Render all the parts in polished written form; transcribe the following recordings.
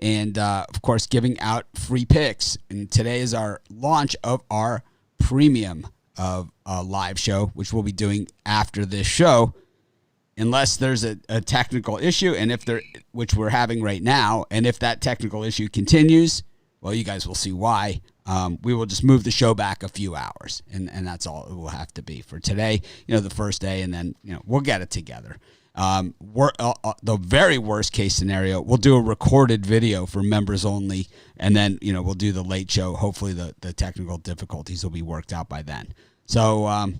and of course, giving out free picks. And today is our launch of our premium of live show, which we'll be doing after this show, unless there's a technical issue, and if there, which we're having right now, and if that technical issue continues, well, you guys will see why. We will just move the show back a few hours, and that's all it will have to be for today. The first day, and then we'll get it together. The very worst case scenario, we'll do a recorded video for members only, and then we'll do the late show. Hopefully, the technical difficulties will be worked out by then. So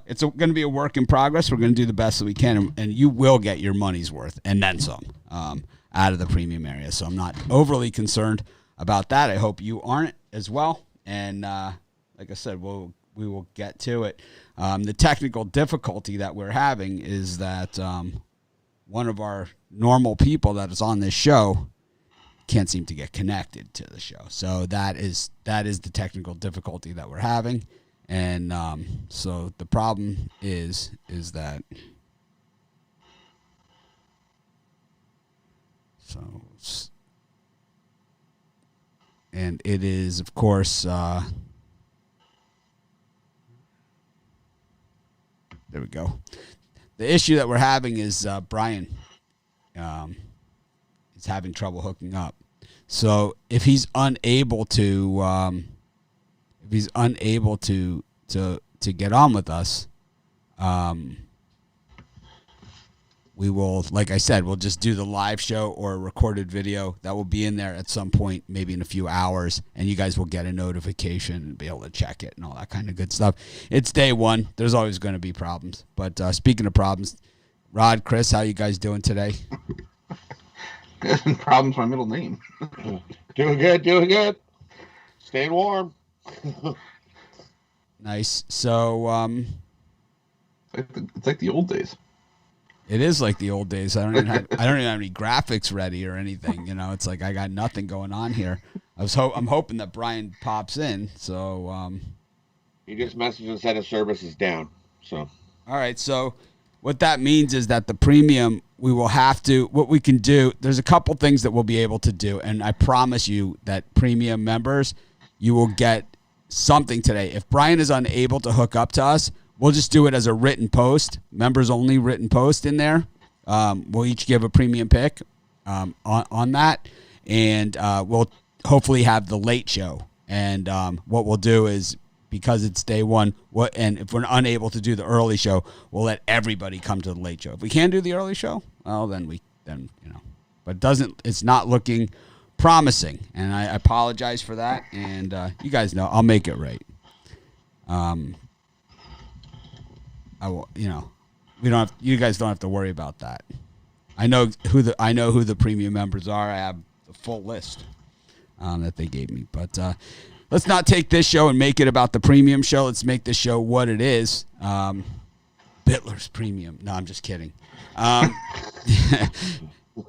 it's going to be a work in progress. We're going to do the best that we can, and you will get your money's worth and then some out of the premium area. So I'm not overly concerned about that. I hope you aren't as well. And like I said, we will get to it. The technical difficulty that we're having is that one of our normal people that is on this show can't seem to get connected to the show. So that is the technical difficulty that we're having. And so the problem is that and it is, of course, there we go. The issue that we're having is Brian is having trouble hooking up. So if he's unable to get on with us, we will, like I said, we'll just do the live show or a recorded video that will be in there at some point, maybe in a few hours, and you guys will get a notification and be able to check it and all that kind of good stuff. It's day one. There's always going to be problems. But speaking of problems, Rod, Chris, how you guys doing today? Problem's my middle name. Doing good. Staying warm. Nice. So it's like the old days. It is like the old days. I don't even have any graphics ready or anything. It's like I got nothing going on here. I'm hoping that Brian pops in. So he just messaged and said his service is down. So all right. So what that means is that the premium, we will have to. What we can do. There's a couple things that we'll be able to do, and I promise you that premium members, you will get something today. If Brian is unable to hook up to us, we'll just do it as a written post, members only written post in there. We'll each give a premium pick on that, and we'll hopefully have the late show. And what we'll do is, because it's day one, and if we're unable to do the early show, we'll let everybody come to the late show. If we can do the early show, well, then but it's not looking promising, and I apologize for that. And you guys know I'll make it right. I will, you guys don't have to worry about that. I know who the premium members are. I have the full list that they gave me. But let's not take this show and make it about the premium show. Let's make this show what it is. Bitler's Premium. No, I'm just kidding.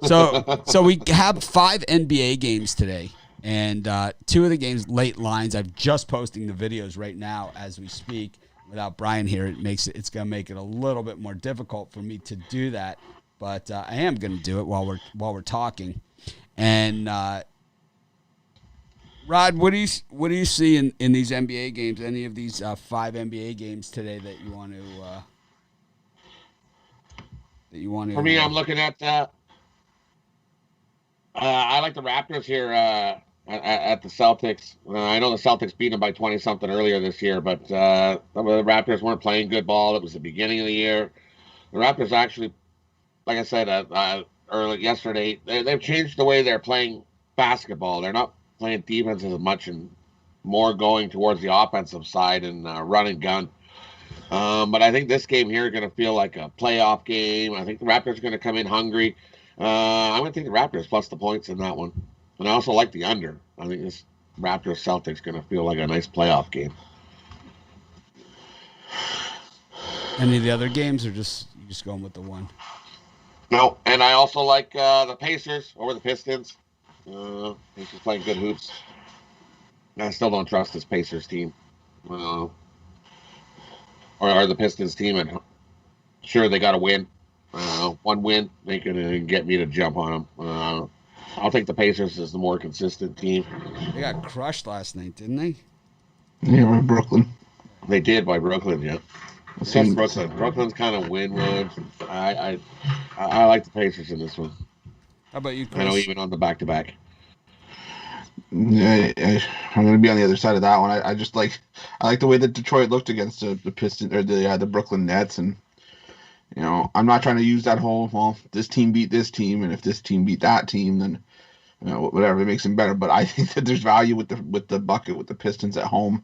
So we have 5 NBA games today, and 2 of the games late lines. I'm just posting the videos right now as we speak. Without Brian here, it's going to make it a little bit more difficult for me to do that, but I am going to do it while we're talking. And Rod, what do you see in these NBA games? Any of these 5 NBA games today that you want to? For me, I'm looking at. I like the Raptors here at the Celtics. I know the Celtics beat them by 20-something earlier this year, but the Raptors weren't playing good ball. It was the beginning of the year. The Raptors actually, like I said early yesterday, they've changed the way they're playing basketball. They're not playing defense as much and more going towards the offensive side and run and gun. But I think this game here is going to feel like a playoff game. I think the Raptors are going to come in hungry. I'm going to take the Raptors plus the points in that one. And I also like the under. I think this Raptors-Celtics is going to feel like a nice playoff game. Any of the other games, or you just going with the one? No, and I also like the Pacers over the Pistons. Pacers playing good hoops. I still don't trust this Pacers team. Or the Pistons team. And sure, they got to win. One win ain't going to get me to jump on them. I'll take the Pacers as the more consistent team. They got crushed last night, didn't they? Yeah, we're in Brooklyn. They did by Brooklyn, yeah. Plus Seems- Brooklyn. Brooklyn's kind of win-win. I like the Pacers in this one. How about you, I know Chris? even on the back-to-back. Yeah, I'm going to be on the other side of that one. I like the way that Detroit looked against the Pistons or the Brooklyn Nets, and I'm not trying to use that whole this team beat this team, and if this team beat that team, then whatever it makes them better. But I think that there's value with the bucket with the Pistons at home.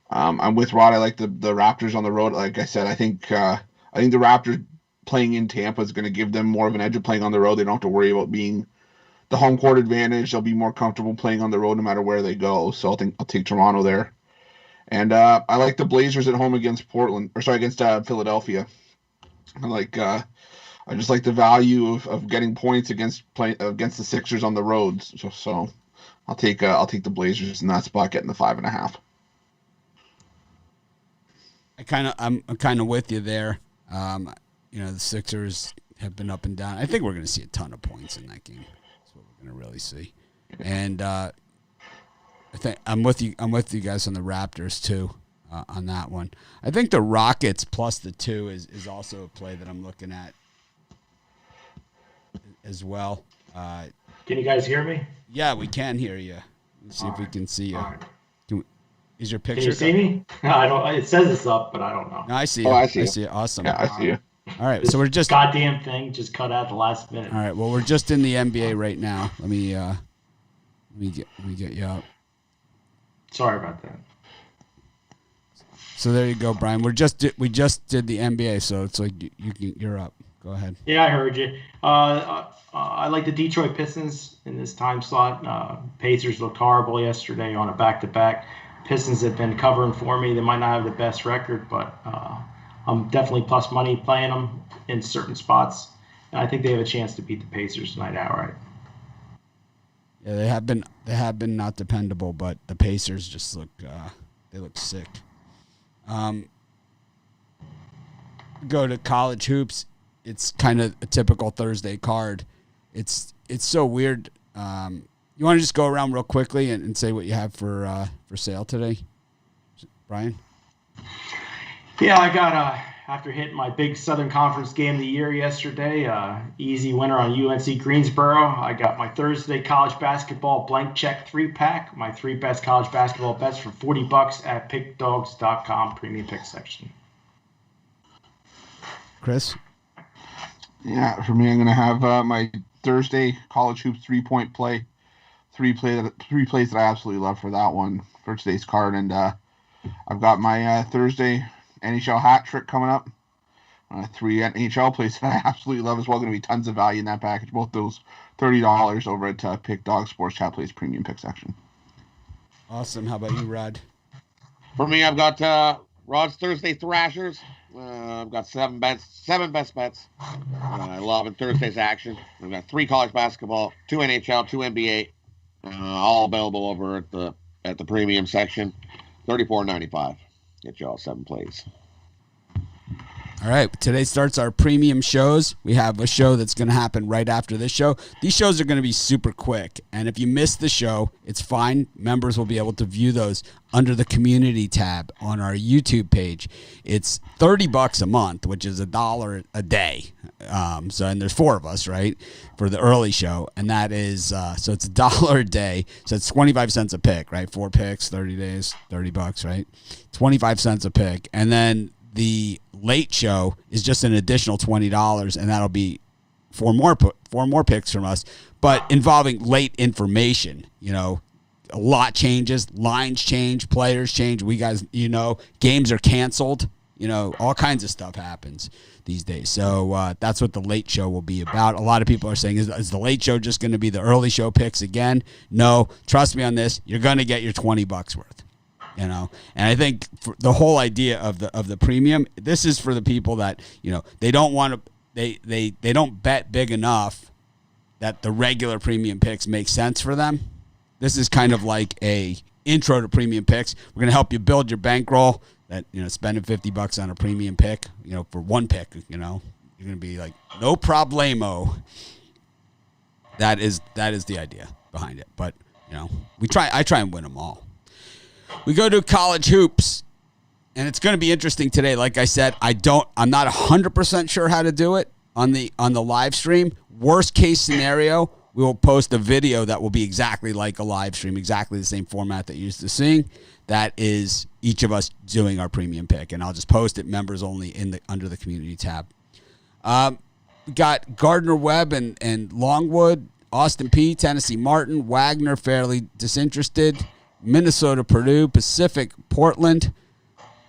I'm with Rod. I like the Raptors on the road. Like I said, I think the Raptors playing in Tampa is going to give them more of an edge of playing on the road. They don't have to worry about being the home court advantage. They'll be more comfortable playing on the road no matter where they go. So I'll take Toronto there. And I like the Blazers at home against against Philadelphia. I just like the value of getting points against the Sixers on the road. So I'll take the Blazers in that spot, getting the 5.5. I'm kind of with you there. The Sixers have been up and down. I think we're going to see a ton of points in that game. That's what we're going to really see. And I think I'm with you guys on the Raptors too, on that one. I think the Rockets plus the 2 is also a play that I'm looking at as well. Can you guys hear me? Yeah, we can hear you. Let's see if we can see you. All right. Is your picture? Can you see me? I don't. It says it's up, but I don't know. No, I see you. Oh, I see you. see you. Awesome. Yeah, I see you. All right, This so we're just goddamn thing just cut out the last minute. all right. Well, we're just in the NBA right now. Let me get you out. Sorry about that. So there you go, Brian. We just did the NBA, so it's like you're up. Go ahead. Yeah, I heard you. I like the Detroit Pistons in this time slot. Pacers looked horrible yesterday on a back-to-back. Pistons have been covering for me. They might not have the best record, but I'm definitely plus money playing them in certain spots. And I think they have a chance to beat the Pacers tonight outright. Yeah, they have been not dependable, but the Pacers just look sick. Go to college hoops. It's kind of a typical Thursday card. It's so weird. You want to just go around real quickly and say what you have for sale today, Brian? Yeah, I got after hitting my big Southern Conference game of the year yesterday, easy winner on UNC Greensboro. I got my Thursday college basketball blank check 3-pack, my 3 best college basketball bets for $40 at pickdogs.com premium pick section. Chris? Yeah, for me, I'm going to have my Thursday college hoops 3-point play. Three plays that I absolutely love for that one for today's card. And I've got my Thursday NHL hat trick coming up. 3 NHL plays that I absolutely love as well. Going to be tons of value in that package. Both those $30 over at Pick Dog Sports Chat Plays Premium Pick section. Awesome. How about you, Rod? For me, I've got Rod's Thursday Thrashers. I've got 7 best bets. I love it. Thursday's action. I've got 3 college basketball, 2 NHL, 2 NBA, all available over at the premium section. $34.95. Get you all 7 plays. All right. Today starts our premium shows. We have a show that's going to happen right after this show. These shows are going to be super quick. And if you miss the show, it's fine. Members will be able to view those under the community tab on our YouTube page. It's $30 a month, which is $1 a day. And there's 4 of us, right, for the early show. And that is, so it's $1 a day. So it's 25 cents a pick, right? 4 picks, 30 days, $30, right? 25 cents a pick. And then the late show is just an additional $20, and that'll be 4 more picks from us, but involving late information. A lot changes, lines change, players change. We guys, games are canceled. All kinds of stuff happens these days. So that's what the late show will be about. A lot of people are saying, is the late show just going to be the early show picks again? No, trust me on this. You're going to get your $20 worth. And I think for the whole idea of the premium, this is for the people that they don't want to, they don't bet big enough that the regular premium picks make sense for them. This is kind of like a intro to premium picks. We're going to help you build your bankroll. That spending $50 on a premium pick, for one pick, you're going to be like no problemo. That is the idea behind it. But, I try and win them all. We go to college hoops, and it's going to be interesting today. Like I said, I'm not 100% sure how to do it on the live stream. Worst case scenario, we will post a video that will be exactly like a live stream, exactly the same format that you're used to seeing. That is each of us doing our premium pick, and I'll just post it members only under the community tab. We got Gardner Webb and Longwood, Austin P, Tennessee Martin, Wagner fairly disinterested, Minnesota Purdue, Pacific Portland,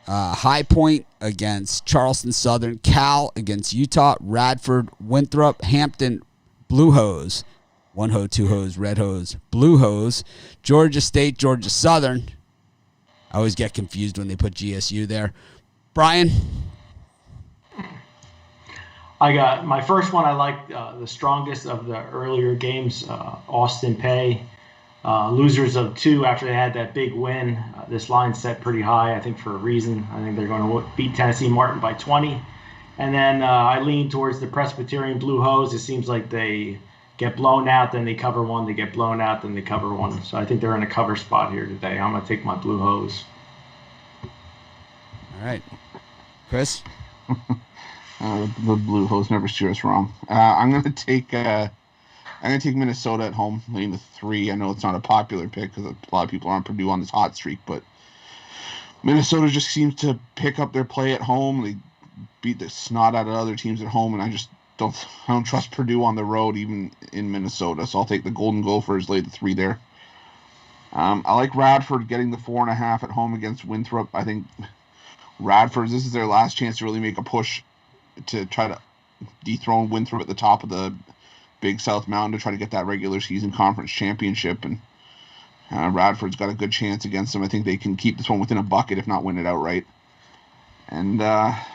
High Point against Charleston Southern, Cal against Utah, Radford Winthrop, Hampton Blue Hose, one hose, two hose, red hose, blue hose, Georgia State, Georgia Southern. I always get confused when they put GSU there. Brian? I got my first one. I like the strongest of the earlier games, Austin Pay. Losers of 2 after they had that big win. This line set pretty high, I think, for a reason. I think they're going to beat Tennessee Martin by 20. And then I lean towards the Presbyterian Blue Hose. It seems like they get blown out, then they cover one. They get blown out, then they cover one. So I think they're in a cover spot here today. I'm going to take my Blue Hose. All right. Chris? The Blue Hose never steer us wrong. I'm going to take Minnesota at home, leading to 3. I know it's not a popular pick because a lot of people are on Purdue on this hot streak, but Minnesota just seems to pick up their play at home. They beat the snot out of other teams at home, and I don't trust Purdue on the road, even in Minnesota. So I'll take the Golden Gophers, lay the 3 there. I like Radford getting the 4.5 at home against Winthrop. I think Radford, this is their last chance to really make a push to try to dethrone Winthrop at the top of the Big South Mountain to try to get that regular season conference championship. And Radford's got a good chance against them. I think they can keep this one within a bucket, if not win it outright. And I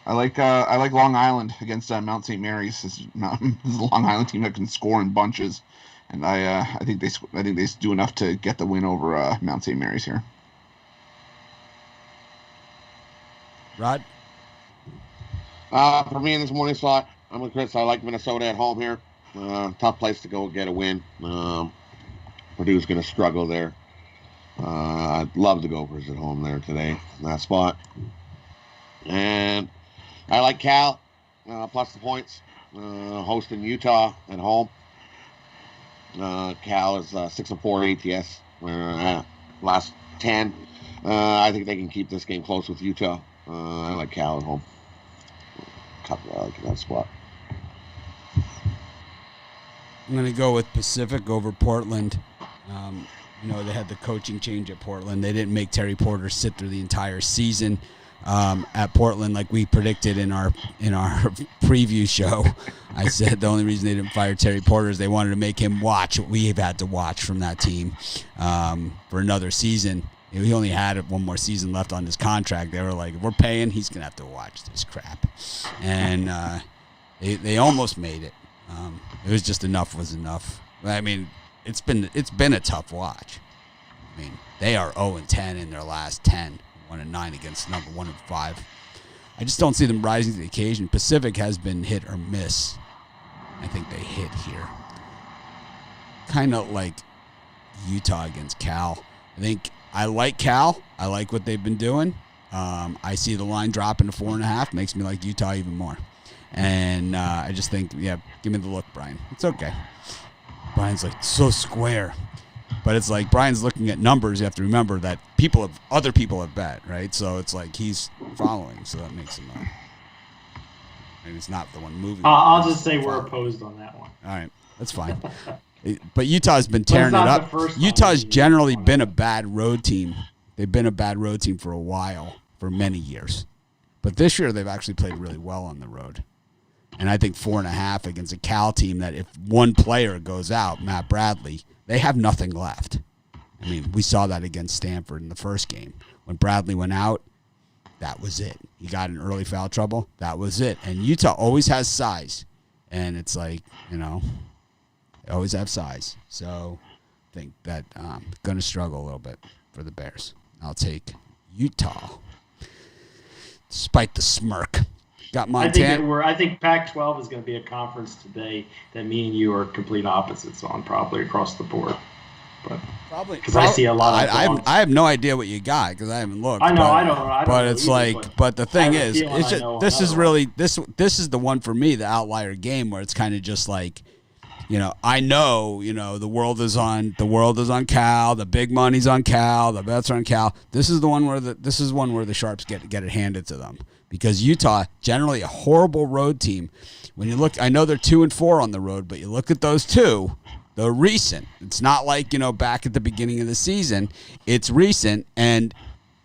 like Long Island against Mount St. Mary's. This is a Long Island team that can score in bunches, and I think they do enough to get the win over Mount St. Mary's here. Rod? For me in this morning slot, I'm with Chris. I like Minnesota at home here. Tough place to go get a win. Purdue's going to struggle there. I'd love the Gophers at home there today in that spot. And I like Cal, plus the points, hosting Utah at home. Cal is 6-4 ATS, last 10. I think they can keep this game close with Utah. I like Cal at home. I like that spot. I'm going to go with Pacific over Portland. They had the coaching change at Portland. They didn't make Terry Porter sit through the entire season at Portland like we predicted in our preview show. I said the only reason they didn't fire Terry Porter is they wanted to make him watch what we've had to watch from that team for another season. He only had one more season left on his contract. They were like, if we're paying, he's going to have to watch this crap. And they almost made it. It was just enough was enough. I mean, it's been a tough watch. I mean, they are 0-10 in their last 10, 1-9 against number 1 and 5. I just don't see them rising to the occasion. Pacific has been hit or miss. I think they hit here. Kind of like Utah against Cal. I think I like Cal. I like what they've been doing. I see the line dropping to 4.5. Makes me like Utah even more. And I just think, give me the look, Brian. It's okay. Brian's like, so square. But it's like Brian's looking at numbers. You have to remember that other people have bet, right? So it's like he's following. So that makes him maybe it's not the one moving. I'll just say we're opposed on that one. All right. That's fine. But Utah's been tearing it up. Utah's generally been a bad road team. They've been a bad road team for a while, for many years. But this year they've actually played really well on the road. And I think 4.5 against a Cal team that if one player goes out, Matt Bradley, they have nothing left. I mean, we saw that against Stanford in the first game. When Bradley went out, that was it. He got in early foul trouble. That was it. And Utah always has size. And it's like, they always have size. So I think that going to struggle a little bit for the Bears. I'll take Utah. Despite the smirk. Got Montana. I think Pac-12 is going to be a conference today that me and you are complete opposites on, probably across the board. But Probably because I see a lot of. I have no idea what you got because I haven't looked. I know, but, I don't but know it's either, like, but the thing is, it's just, this is another really this is the one for me, the outlier game where it's kind of just like, I know, the world is on Cal, the big money's on Cal, the bets are on Cal. This is one where the Sharps get it handed to them because Utah, generally a horrible road team. When you look, I know they're 2-4 on the road, but you look at those two. They're recent. It's not like, back at the beginning of the season. It's recent, and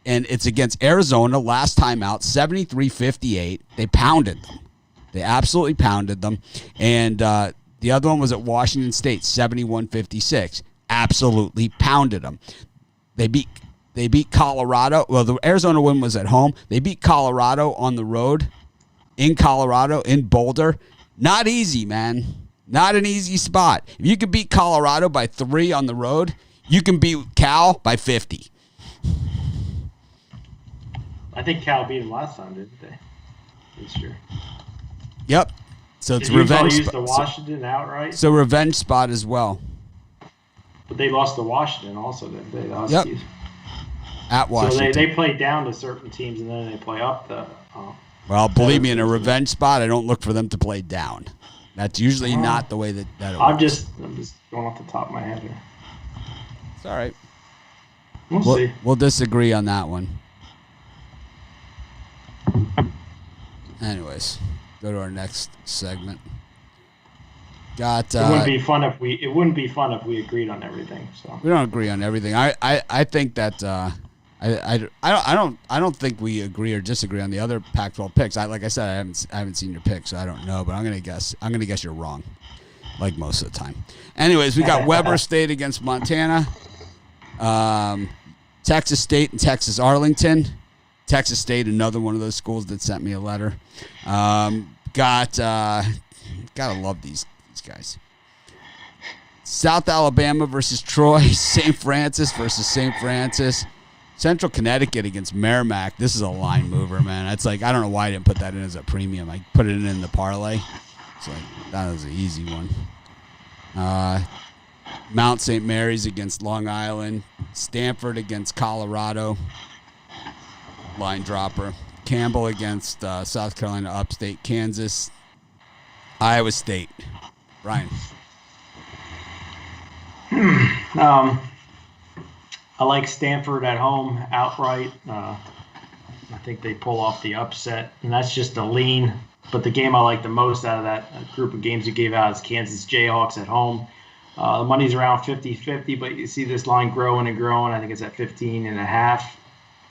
it's against Arizona last time out, 73-58. They pounded them. They absolutely pounded them. And the other one was at Washington State, 71-56. Absolutely pounded them. They beat Colorado. Well, the Arizona win was at home. They beat Colorado on the road, in Colorado, in Boulder. Not easy, man. Not an easy spot. If you could beat Colorado by 3 on the road, you can beat Cal by 50. I think Cal beat them last time, didn't they? This year. Yep. So it's Did revenge. Utah lose to Washington outright? So revenge spot as well. But they lost to Washington also, didn't they? Yep. At Washington. So they play down to certain teams and then they play up the. Well, believe me, in a revenge spot, I don't look for them to play down. That's usually not the way that it works. I'm just going off the top of my head here. It's all right. We'll see. We'll disagree on that one. Anyways, go to our next segment. It wouldn't be fun if we agreed on everything. So we don't agree on everything. I think that I don't think we agree or disagree on the other Pac-12 picks. Like I said, I haven't seen your picks, so I don't know. But I'm gonna guess you're wrong, like most of the time. Anyways, we got Weber State against Montana, Texas State and Texas Arlington. Texas State, another one of those schools that sent me a letter. Gotta love these guys. South Alabama versus Troy. St. Francis versus St. Francis. Central Connecticut against Merrimack. This is a line mover, man. It's like, I don't know why I didn't put that in as a premium. I put it in the parlay. It's like, that was an easy one. Mount St. Mary's against Long Island. Stanford against Colorado. Line dropper. Campbell against South Carolina Upstate. Kansas. Iowa State. Brian. I like Stanford at home outright. I think they pull off the upset, and that's just a lean. But the game I like the most out of that group of games you gave out is Kansas Jayhawks at home. The money's around 50-50, but you see this line growing and growing. I think it's at 15.5.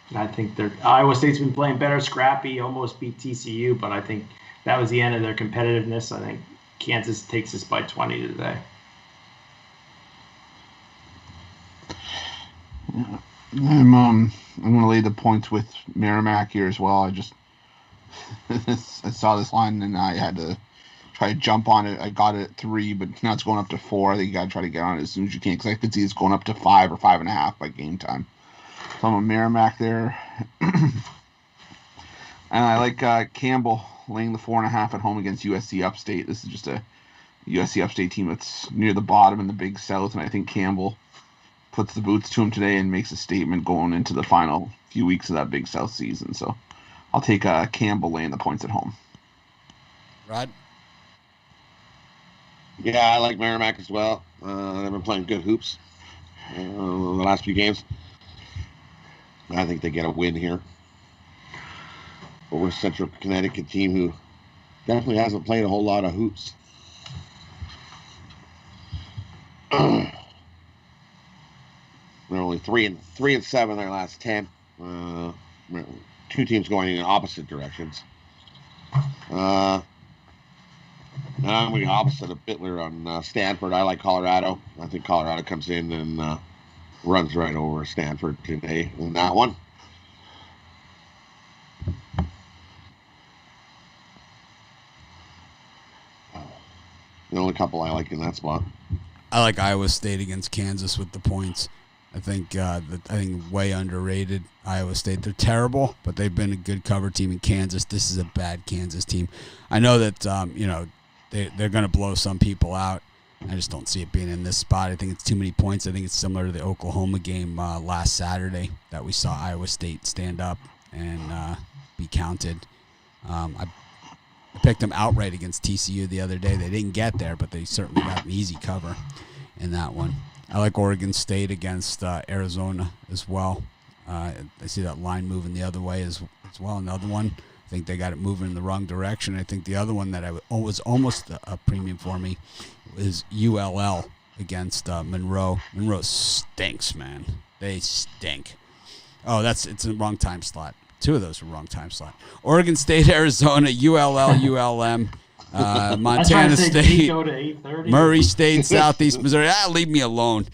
And I think Iowa State's been playing better, scrappy, almost beat TCU, but I think that was the end of their competitiveness. I think Kansas takes this by 20 today. I'm going to lay the points with Merrimack here as well. I saw this line and I had to try to jump on it. I got it at 3, but now it's going up to 4. I think you got to try to get on it as soon as you can because I could see it's going up to 5 or 5.5 by game time. So I'm a Merrimack there. And I like Campbell laying the 4.5 at home against USC Upstate. This is just a USC Upstate team that's near the bottom in the Big South, and I think Campbell puts the boots to him today and makes a statement going into the final few weeks of that Big South season. So I'll take Campbell laying the points at home. Rod? Yeah, I like Merrimack as well. They've been playing good hoops the last few games. I think they get a win here over Central Connecticut team who definitely hasn't played a whole lot of hoops. They're only 3-7 in their last 10. Two teams going in opposite directions. I'm going opposite of Bittler on Stanford. I like Colorado. I think Colorado comes in and runs right over Stanford today in that one. The only couple I like in that spot. I like Iowa State against Kansas with the points. I think way underrated. Iowa State, they're terrible, but they've been a good cover team in Kansas. This is a bad Kansas team. I know that they're going to blow some people out. I just don't see it being in this spot. I think it's too many points. I think it's similar to the Oklahoma game last Saturday that we saw Iowa State stand up and be counted. I picked them outright against TCU the other day. They didn't get there, but they certainly got an easy cover in that one. I like Oregon State against Arizona as well. I see that line moving the other way as well. Another one, I think they got it moving in the wrong direction. I think the other one that was almost a premium for me is ULL against Monroe. Monroe stinks, man. They stink. Oh, it's the wrong time slot. Two of those were wrong time slot. Oregon State, Arizona, ULL, ULM, Montana State, Murray State, Southeast Missouri. Leave me alone.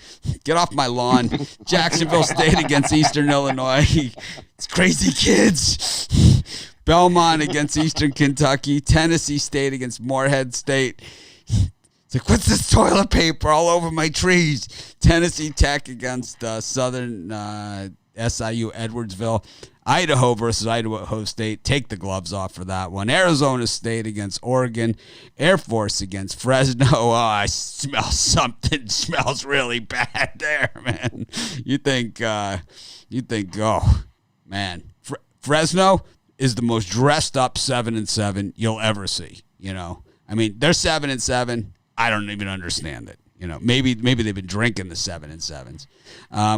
Get off my lawn. Jacksonville State against Eastern Illinois. It's crazy kids. Belmont against Eastern Kentucky. Tennessee State against Morehead State. It's like, what's this toilet paper all over my trees? Tennessee Tech against Southern SIU Edwardsville. Idaho versus Idaho State. Take the gloves off for that one. Arizona State against Oregon. Air Force against Fresno. Oh, I smell something. Smells really bad there, man. You think, oh, man. Fresno is the most dressed up 7-7 you'll ever see. I mean, they're 7-7. I don't even understand it. Maybe they've been drinking the 7-7s.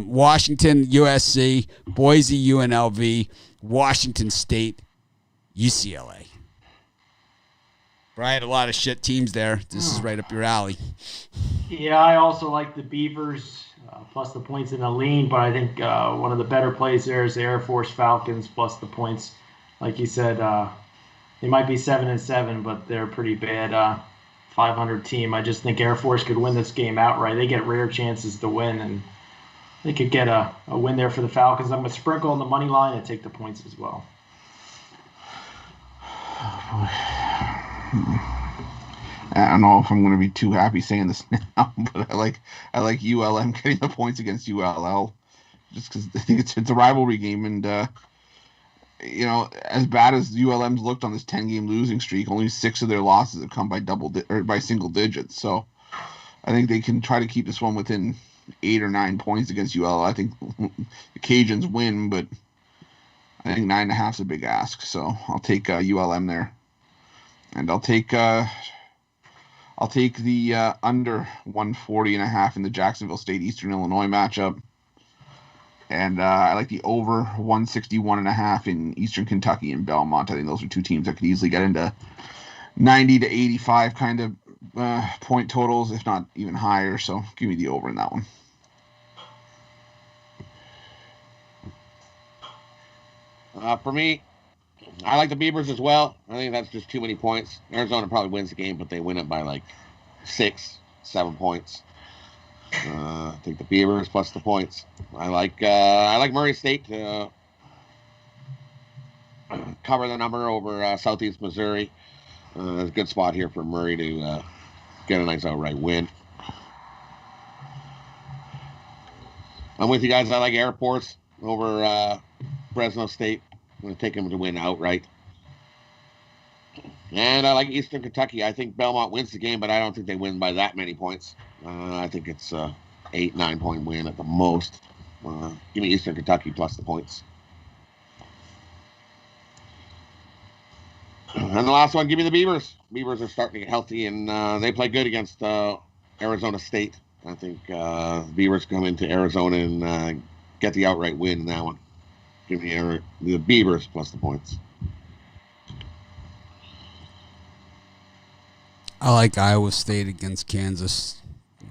Washington, USC, Boise, UNLV, Washington State, UCLA. Brian, a lot of shit teams there. This is right up your alley. Yeah, I also like the Beavers plus the points in the lean, but I think one of the better plays there is the Air Force Falcons plus the points. Like you said, they might be 7-7, but they're pretty bad. 500 team. I just think Air Force could win this game outright. They get rare chances to win, and they could get a win there for the Falcons. I'm going to sprinkle on the money line and take the points as well. I don't know if I'm going to be too happy saying this now, but I like ULM getting the points against ULL just because I think it's a rivalry game, and as bad as ULM's looked on this 10-game losing streak, only 6 of their losses have come by by single digits. So I think they can try to keep this one within 8 or 9 points against ULL. I think the Cajuns win, but I think 9.5 is a big ask. So I'll take ULM there, and I'll take the under 140.5 in the Jacksonville State Eastern Illinois matchup. And I like the over 161.5 in Eastern Kentucky and Belmont. I think those are two teams that could easily get into 90 to 85 kind of point totals, if not even higher. So give me the over in that one. For me, I like the Beavers as well. I think that's just too many points. Arizona probably wins the game, but they win it by like 6-7 points. I think the Beavers plus the points. I like Murray State to cover the number over Southeast Missouri. It's a good spot here for Murray to get a nice outright win. I'm with you guys. I like Air Force over Fresno State. I'm going to take them to win outright. And I like Eastern Kentucky. I think Belmont wins the game, but I don't think they win by that many points. I think it's 8-9 point win at the most. Give me Eastern Kentucky plus the points. And the last one, give me the Beavers. Beavers are starting to get healthy, and they play good against Arizona State. I think Beavers come into Arizona and get the outright win in that one. Give me the Beavers plus the points. I like Iowa State against Kansas.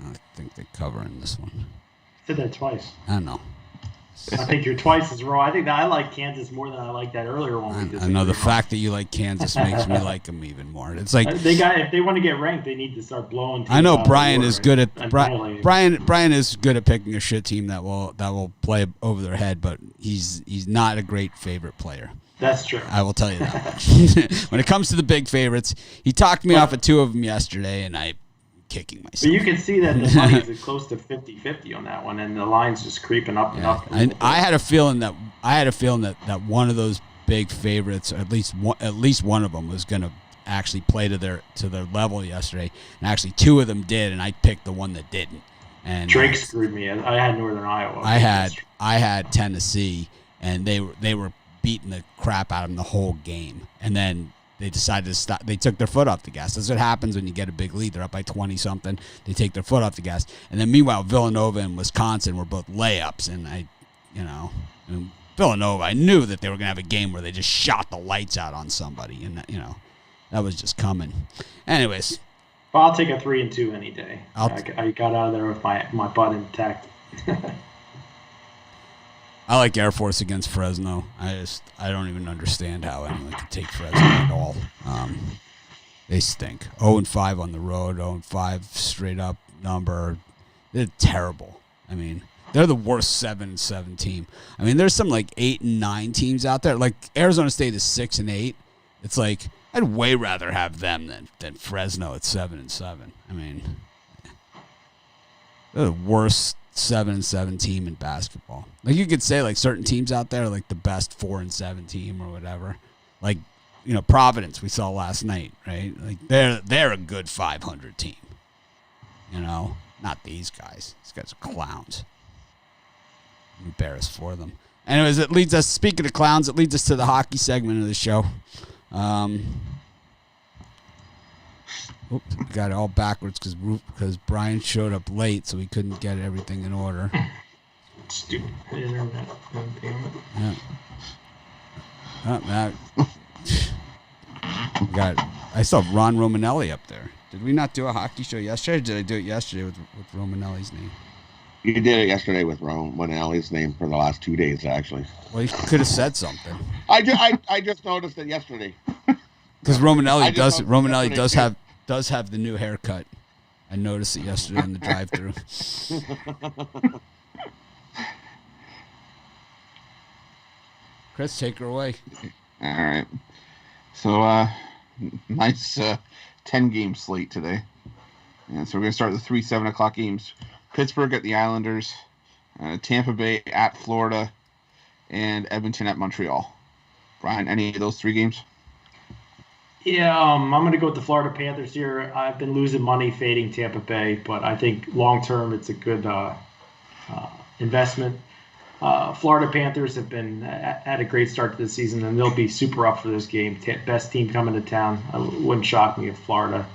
I think they cover in this one. I said that twice. I know. I think you're twice as wrong. I think that I like Kansas more than I like that earlier one. I know the fact that you like Kansas makes me like them even more. It's like if they want to get ranked, they need to start blowing. I know Brian is good at Brian is good at picking a shit team that will play over their head, but he's not a great favorite player. That's true. I will tell you that. When it comes to the big favorites, he talked me off of 2 of them yesterday, and I kicking myself. But you can see that the money is close to 50-50 on that one, and the line's just creeping up and up. I had a feeling that one of those big favorites, or at least one of them, was going to actually play to their level yesterday, and actually two of them did, and I picked the one that didn't. And Drake screwed me. I had Northern Iowa. I had Tennessee, and they were beating the crap out of them the whole game, and then they decided to stop. They took their foot off the gas. That's what happens when you get a big lead. They're up by 20-something. They take their foot off the gas. And then meanwhile, Villanova and Wisconsin were both layups. And Villanova, I knew that they were going to have a game where they just shot the lights out on somebody. And, that was just coming. Anyways. Well, I'll take a 3-2 any day. I got out of there with my butt intact. I like Air Force against Fresno. I don't even understand how anyone could take Fresno at all. They stink. 0-5 on the road, 0-5 straight up number. They're terrible. I mean, they're the worst 7-7 team. I mean, there's some like 8 and 9 teams out there. Like Arizona State is 6 and 8. It's like I'd way rather have them than Fresno at 7-7. I mean, they're the worst 7-7 team in basketball. Like you could say like certain teams out there are like the best 4-7 team or whatever. Like, Providence we saw last night, right? Like they're a good 500 team. Not these guys. These guys are clowns. I'm embarrassed for them. Anyways, speaking of clowns, it leads us to the hockey segment of the show. Oops, got it all backwards because Brian showed up late, so we couldn't get everything in order. Stupid internet. Yeah. I saw Ron Romanelli up there. Did we not do a hockey show yesterday? Or did I do it yesterday with Romanelli's name? You did it yesterday with Romanelli's name for the last 2 days, actually. Well, you could have said something. I just noticed it yesterday. Because Romanelli does have the new haircut. I noticed it yesterday in the drive-thru. Chris, take her away. All right. So, nice 10-game slate today. And so we're going to start the 3 7 o'clock games. Pittsburgh at the Islanders, Tampa Bay at Florida, and Edmonton at Montreal. Brian, any of those 3 games? Yeah, I'm going to go with the Florida Panthers here. I've been losing money fading Tampa Bay, but I think long-term it's a good investment. Florida Panthers have been had a great start to the season, and they'll be super up for this game. Best team coming to town. It wouldn't shock me if Florida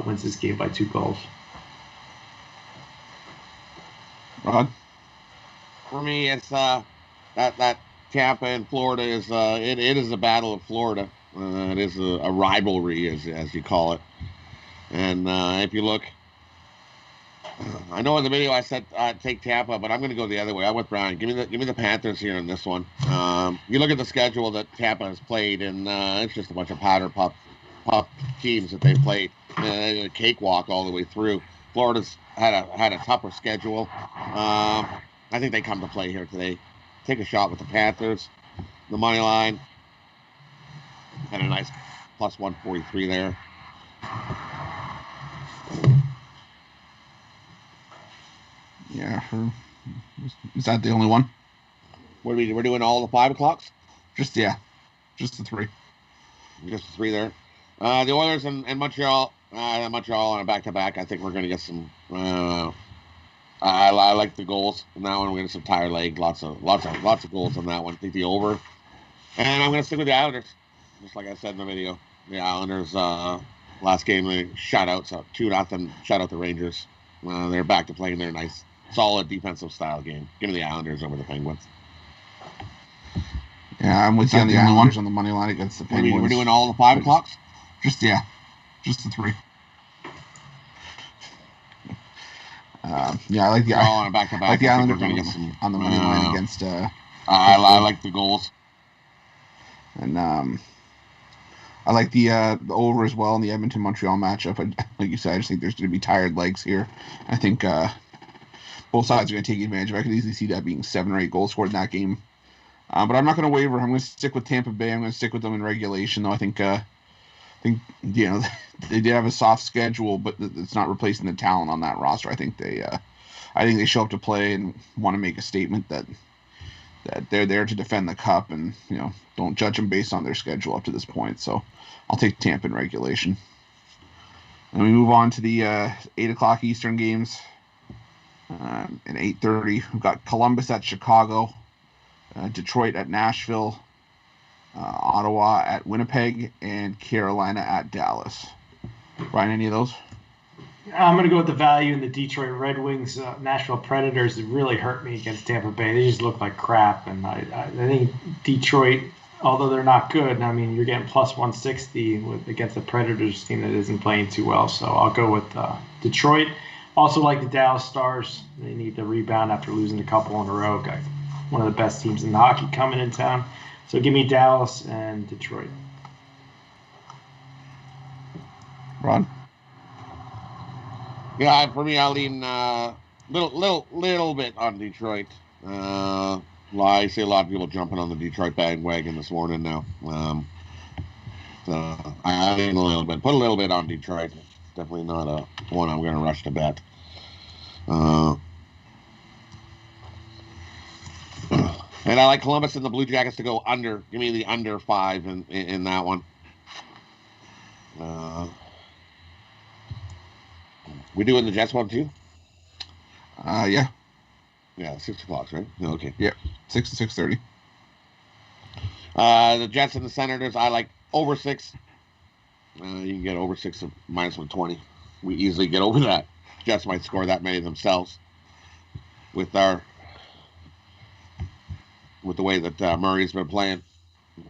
wins this game by 2 goals. Rod? For me, it's that Tampa and Florida is it is a battle of Florida. It is a rivalry, as you call it. And if you look, I know in the video I said take Tampa, but I'm going to go the other way. I'm with Brian. Give me the Panthers here in this one. You look at the schedule that Tampa has played, and it's just a bunch of powder puff teams that they've played. A cakewalk all the way through. Florida's had a tougher schedule. I think they come to play here today. Take a shot with the Panthers. The money line had a nice plus 143 there. Yeah, is that the only one? We're doing all the 5 o'clocks? Just the 3. Just the 3 there. The Oilers and Montreal. Montreal on a back-to-back. I think we're going to get some. I like the goals in that one. We're going to some tire leg. Lots of goals on that one. I think the over. And I'm going to stick with the Islanders. Just like I said in the video, the Islanders last game they shut out 2-0. Shut out the Rangers. They're back to playing their nice, solid defensive style game. Give me the Islanders over the Penguins. Yeah, I'm with you on the Islanders on the money line against the Penguins. We're doing all the 5 o'clocks? Just the 3. I like the on a back-to-back. I like the Islanders on the money line against. I like the goals, and I like the over as well in the Edmonton Montreal matchup. Like you said, I just think there's going to be tired legs here. I think both sides are going to take advantage of it. I could easily see that being 7 or 8 goals scored in that game. But I'm not going to waver. I'm going to stick with Tampa Bay. I'm going to stick with them in regulation, though. I think think they did have a soft schedule, but it's not replacing the talent on that roster. I think they show up to play and want to make a statement that they're there to defend the cup, and don't judge them based on their schedule up to this point. So I'll take Tampa in regulation. And we move on to the 8:00 Eastern games. At 8:30, we've got Columbus at Chicago, Detroit at Nashville, Ottawa at Winnipeg, and Carolina at Dallas. Brian, any of those? I'm going to go with the value in the Detroit Red Wings. Nashville Predators really hurt me against Tampa Bay. They just look like crap. And I think Detroit, although they're not good, I mean, you're getting plus 160 against the Predators team that isn't playing too well. So I'll go with Detroit. Also like the Dallas Stars. They need the rebound after losing a couple in a row. Got one of the best teams in hockey coming in town. So give me Dallas and Detroit. Ron? Yeah, for me, I'll lean little bit on Detroit. I see a lot of people jumping on the Detroit bandwagon this morning now. So I lean a little bit. Put a little bit on Detroit. Definitely not one I'm going to rush to bet. And I like Columbus and the Blue Jackets to go under. Give me the under 5 in that one. We doing the Jets one too? Yeah. Yeah, 6 o'clock, right? Okay. Yeah, 6 to 6:30. The Jets and the Senators, I like over 6. You can get over 6 of minus 120. We easily get over that. Jets might score that many themselves with the way that Murray's been playing,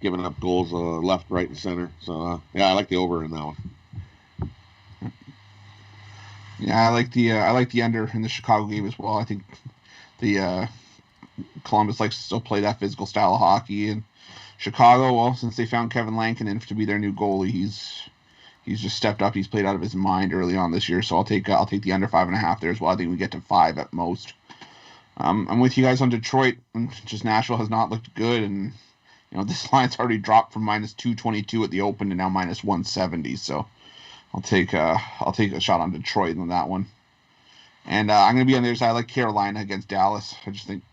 giving up goals left, right, and center. So I like the over in that one. Yeah, I like the under in the Chicago game as well. I think the Columbus likes to still play that physical style of hockey, and Chicago, well, since they found Kevin Lankinen to be their new goalie, he's just stepped up. He's played out of his mind early on this year, so I'll take the under 5.5 there as well. I think we get to 5 at most. I'm with you guys on Detroit. Just Nashville has not looked good, and this line's already dropped from minus 222 at the open to now minus 170. So I'll take a shot on Detroit on that one. And I'm going to be on the other side. I like Carolina against Dallas. I just think,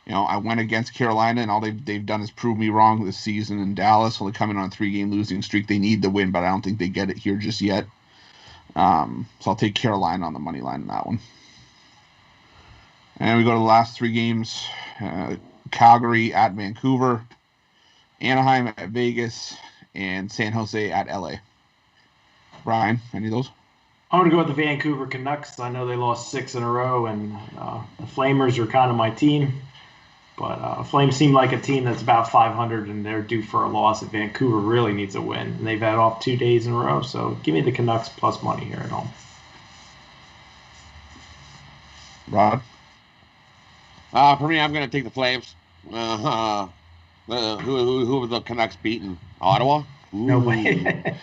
I went against Carolina, and all they've done is prove me wrong this season. And Dallas only coming on a 3-game losing streak. They need the win, but I don't think they get it here just yet. So I'll take Carolina on the money line in that one. And we go to the last 3 games. Calgary at Vancouver, Anaheim at Vegas, and San Jose at LA. Brian, any of those? I'm going to go with the Vancouver Canucks. I know they lost 6 in a row, and the Flamers are kind of my team. But Flames seem like a team that's about 500, and they're due for a loss. And Vancouver really needs a win. And they've had off 2 days in a row. So give me the Canucks plus money here at home. Rod? For me, I'm going to take the Flames. Who have the Canucks beaten? Ottawa? No way.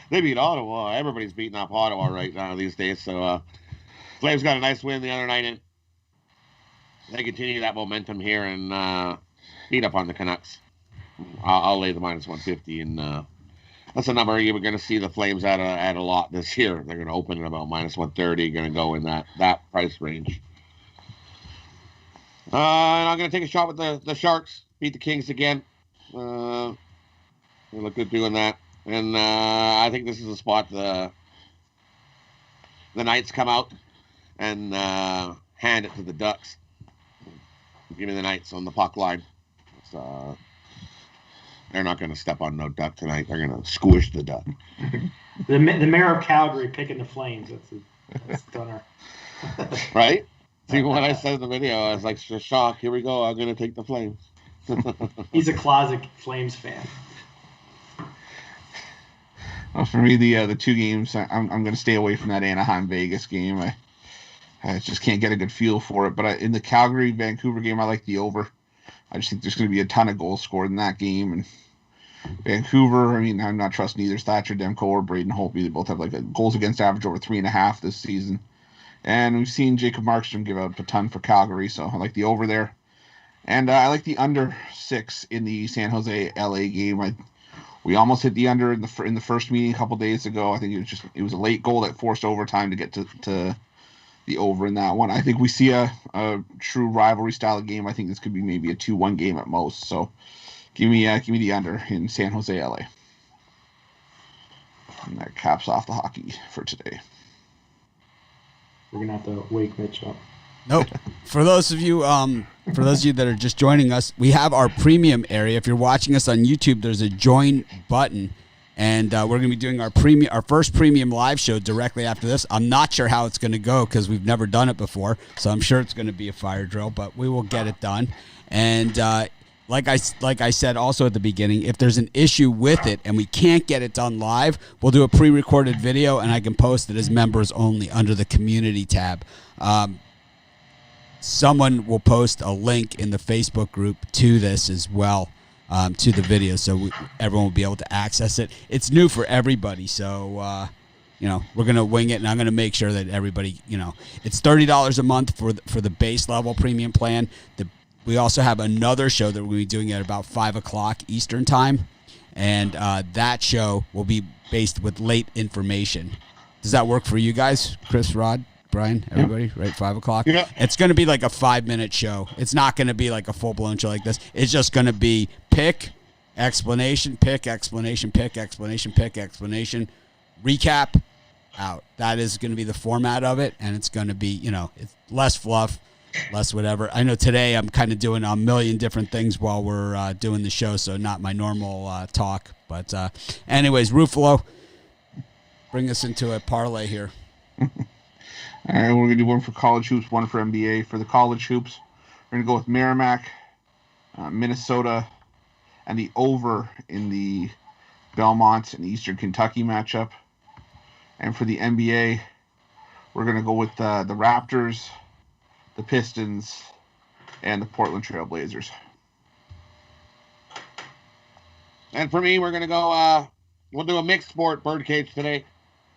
They beat Ottawa. Everybody's beating up Ottawa right now these days. So Flames got a nice win the other night, and they continue that momentum here and beat up on the Canucks. I'll lay the minus 150, and that's a number you're going to see the Flames at a lot this year. They're going to open at about minus 130, going to go in that price range. And I'm going to take a shot with the Sharks. Beat the Kings again. They look good doing that. And I think this is a spot the Knights come out and hand it to the Ducks. Give me the Knights on the puck line. So, they're not going to step on no Duck tonight. They're going to squish the Duck. The mayor of Calgary picking the Flames. That's a stunner. Right? See, when I said in the video, I was like, shock, here we go. I'm going to take the Flames. He's a closet Flames fan. Well, for me, the 2 games, I'm going to stay away from that Anaheim-Vegas game. I just can't get a good feel for it. But in the Calgary-Vancouver game, I like the over. I just think there's going to be a ton of goals scored in that game. And Vancouver, I'm not trusting either Thatcher Demko or Braden Holtby. They both have a goals against average over 3.5 this season. And we've seen Jacob Markstrom give up a ton for Calgary, so I like the over there. And I like the under 6 in the San Jose LA game. We almost hit the under in the first meeting a couple days ago. I think it was a late goal that forced overtime to get to the over in that one. I think we see a true rivalry style of game. I think this could be maybe a 2-1 game at most. So give me the under in San Jose, LA. And that caps off the hockey for today. We're gonna have to wake Mitch up. Nope. For those of you that are just joining us, we have our premium area. If you're watching us on YouTube, there's a join button, and we're going to be doing our first premium live show directly after this. I'm not sure how it's going to go because we've never done it before, so I'm sure it's going to be a fire drill, but we will get it done. And like I said also at the beginning, if there's an issue with it and we can't get it done live, we'll do a pre-recorded video, and I can post it as members only under the community tab. Someone will post a link in the Facebook group to this as well, to the video, so everyone will be able to access it. It's new for everybody, so we're gonna wing it, and I'm gonna make sure that everybody, it's $30 a month for the base level premium plan. We also have another show that we're gonna be doing at about 5:00 Eastern time, and that show will be based with late information. Does that work for you guys, Chris, Rod? Brian, everybody, right? 5:00. Yeah. It's going to be like a 5-minute show. It's not going to be like a full-blown show like this. It's just going to be pick, explanation, pick, explanation, pick, explanation, pick, explanation, recap, out. That is going to be the format of it, and it's going to be, it's less fluff, less whatever. I know today I'm kind of doing a million different things while we're doing the show, so not my normal talk. But anyways, Ruffalo, bring us into a parlay here. All right, we're going to do one for college hoops, one for NBA. For the college hoops, we're going to go with Merrimack, Minnesota, and the over in the Belmont and Eastern Kentucky matchup. And for the NBA, we're going to go with the Raptors, the Pistons, and the Portland Trail Blazers. And for me, we're going to go, we'll do a mixed sport birdcage today.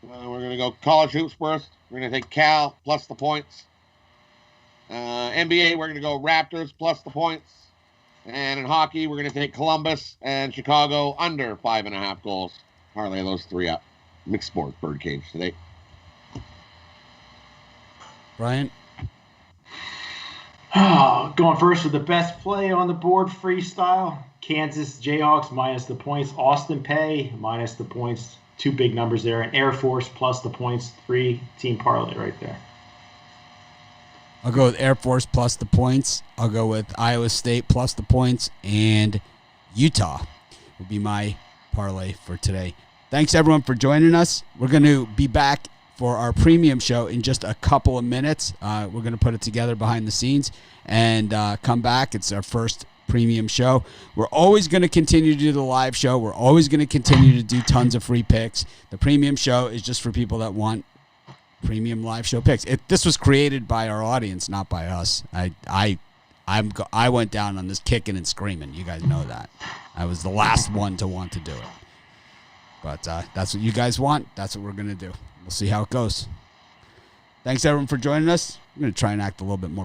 We're going to go college hoops first. We're going to take Cal plus the points. NBA, we're going to go Raptors plus the points. And in hockey, we're going to take Columbus and Chicago under 5.5 goals. Parlay those three up. Mixed sport birdcage today. Brian? Going first with the best play on the board, freestyle. Kansas Jayhawks minus the points. Austin Pay minus the points. 2 big numbers there. And Air Force plus the points. 3-team parlay right there. I'll go with Air Force plus the points. I'll go with Iowa State plus the points. And Utah will be my parlay for today. Thanks, everyone, for joining us. We're going to be back for our premium show in just a couple of minutes. We're going to put it together behind the scenes and come back. It's our first premium show. We're always going to continue to do the live show. We're always going to continue to do tons of free picks. The premium show is just for people that want premium live show picks. This was created by our audience, not by us. I went down on this kicking and screaming. You guys know that. I was the last one to want to do it. But that's what you guys want. That's what we're going to do. We'll see how it goes. Thanks, everyone, for joining us. I'm going to try and act a little bit more